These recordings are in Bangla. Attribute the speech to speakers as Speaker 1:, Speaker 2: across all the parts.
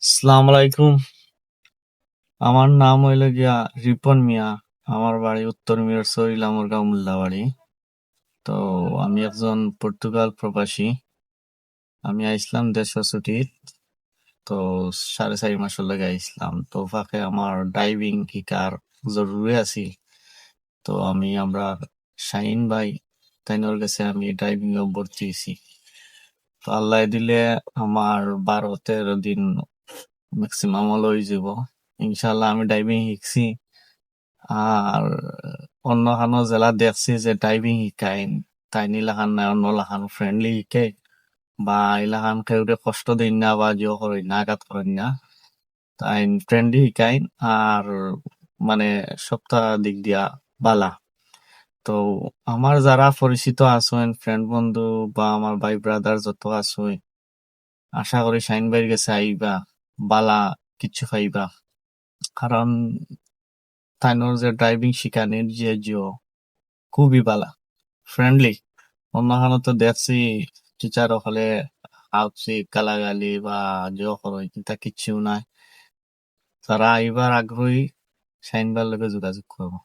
Speaker 1: আসসালামু আলাইকুম। আমার নাম হইল গিয়া রিপন মিয়া। আমার বাড়ি উত্তর মিরসরাইল লামুরগাঁও মোল্লাবাড়ি। তো আমি একজন পর্তুগাল প্রবাসী। আমি আইসলাম দেড়শো ছুটিত। তো 4.5 মাসের লগে আইসলাম। তো ফাঁকে আমার ড্রাইভিং শিকার জরুরি আছিল। তো আমরা শাহিন ভাই তাইনোর কাছে আমি ড্রাইভিং এ ভর্তি হইছি। তো আল্লাহ দিলে আমার 12-13 দিন ম্যাক্সিমাম হলো হয়ে যাব। ইনশাল্লাহ আমি ড্রাইভিং শিখছি। আর অন্য খানো জেলা দেখছি যে ড্রাইভিং শিকাইন তাই নিলাখান নাই অন্য লাখান ফ্রেন্ডলি শিকে বা ইলাখান কেউরে কষ্ট দিন না বা জিও করেন না আঘাত করেন না তাই ফ্রেন্ডলি শিকাইন আর মানে সপ্তাহ দিক দিয়া বালা। তো আমার যারা পরিচিত আছেন ফ্রেন্ড বন্ধু বা আমার ভাই ব্রাদার যত আছে আশা করি শাইন ভাইয়ের কাছে আইবা বালা কিচ্ছু পাইবা। কারণ তাইনোর যে ড্রাইভিং শিখানির যে জিও খুবই বালা ফ্রেন্ডলি। অন্যখানে তো দেখছি টিচার হলে আউটসি গালাগালি বা যে করো কিন্তু কিচ্ছু নাই। যারা আইবার আগ্রহী শাইনবার লগে যোগাযোগ করবো।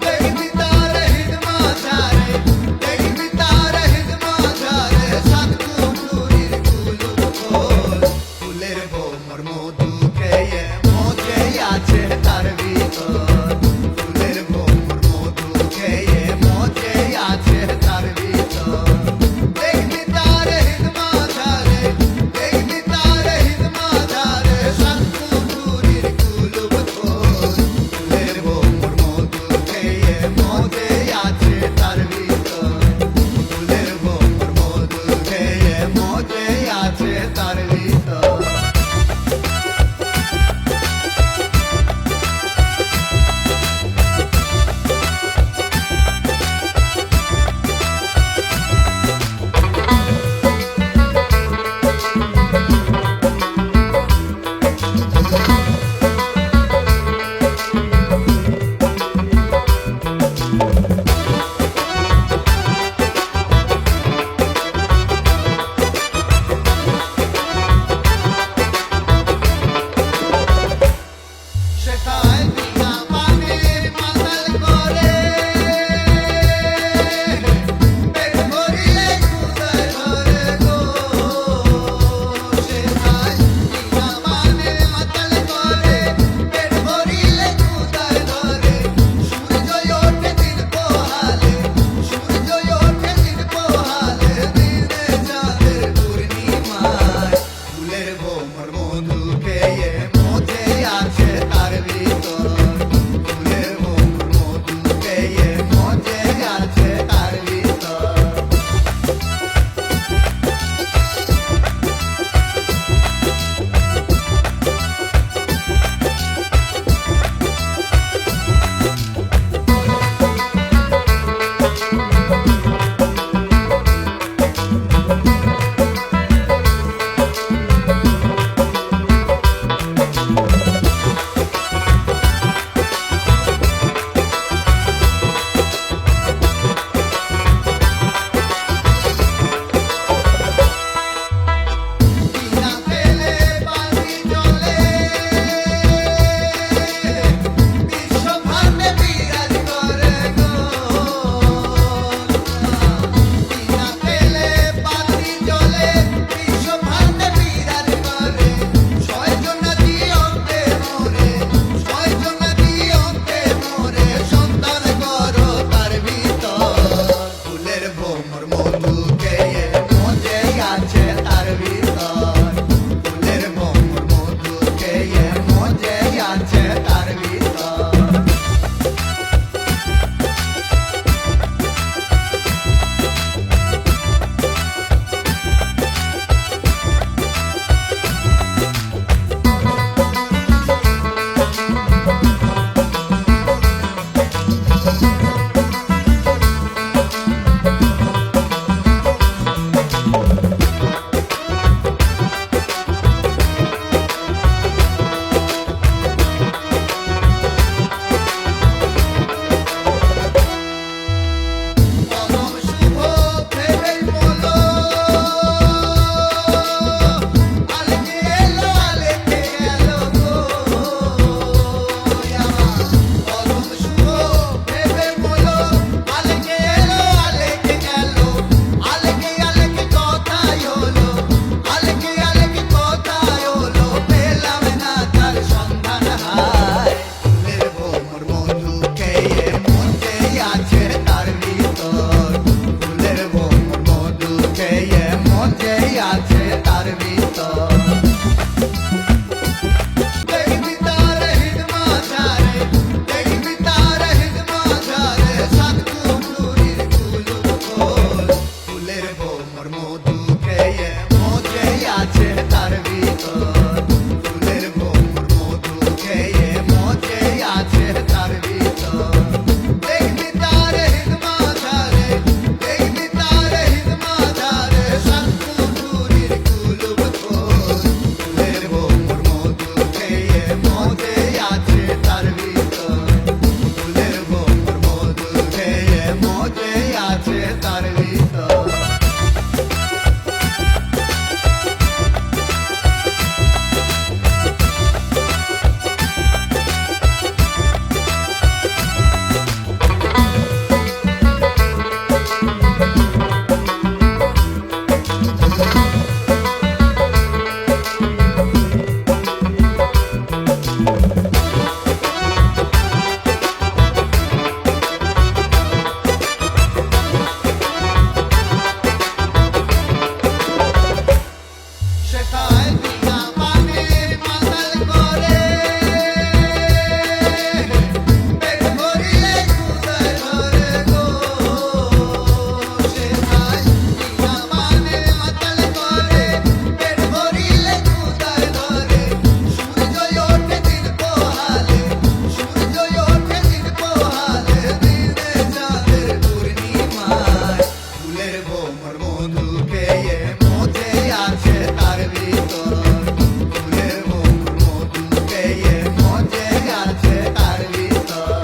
Speaker 2: तेरी बितारे हिदमा जारे तेरी बितारे हिदमा जारे सतकू टूरिर कुलु बोल फुलेर बो मर मोदु के ये मोजे याचे तारवी ভিতর দেখবি তার হিদমা ঝারে দেখবি তার হিদমা ঝারে সাত কুমড়ুরির কুলুপ খোল ফুলের বোমর মধু খেয়ে মজে আছে তার ভিতর ফুলের বোমর মধু খেয়ে মজে আছে তার ভিতর দেখবি তার হিদমা ঝারে দেখবি তার হিদমা ঝারে সাত কুমড়ুরির কুলুপ খোল ফুলের বোমর মধু খেয়ে মজে আছে তার ভিতর ফুলের বোমর মধু খেয়ে মজে আছে তার ভিতর শেখায় বিনা পানে মাতাল করে পেট ভরিলে কুদায় ধরে গো শেখায় বিনা পানে মাতাল করে পেট ভরিলে কুদায় ধরে সূর্য ওঠে দিন পোহালে সূর্য ওঠে দিন পোহালে দিনে চাঁদের পূর্ণিমায় ফুলের বোমর মধু খেয়ে মজে আছে তার ভিতর ফুলের বোমর মধু খেয়ে মজে আছে তার ভিতর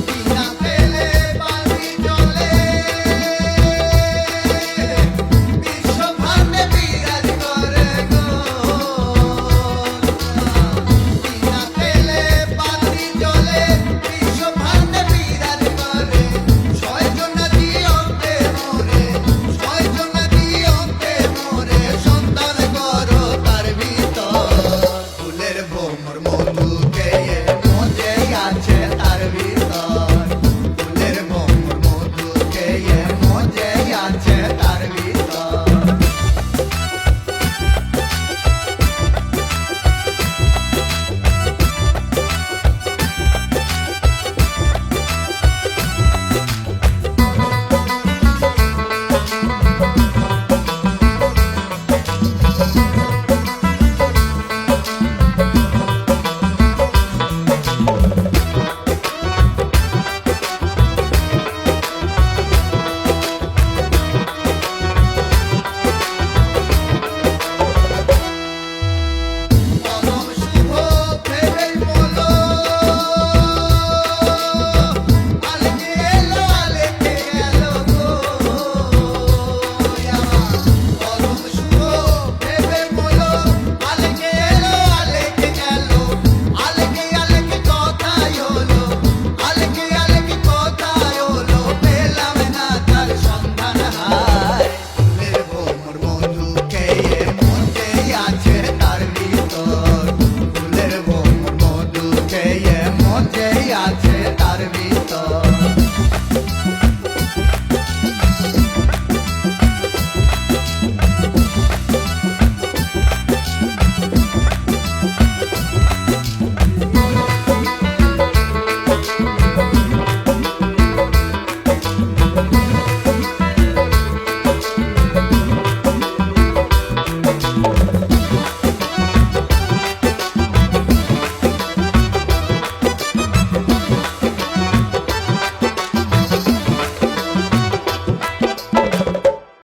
Speaker 2: বিনা তেলে বাতি জ্বলে বিশ্বভারতে বিরাজ করে গো বিনা তেলে বাতি জ্বলে বিশ্বভারতে বিরাজ করে ছয়জন নদী অন্তে মরে ছয়জন নদী অন্তে মরে সন্তান করো তার ভিতর ফুলের বোমর মধু খেয়ে মজে আছে তার ভিতর ফুলের বোমর মধু খেয়ে মজে আছে তার ভিতর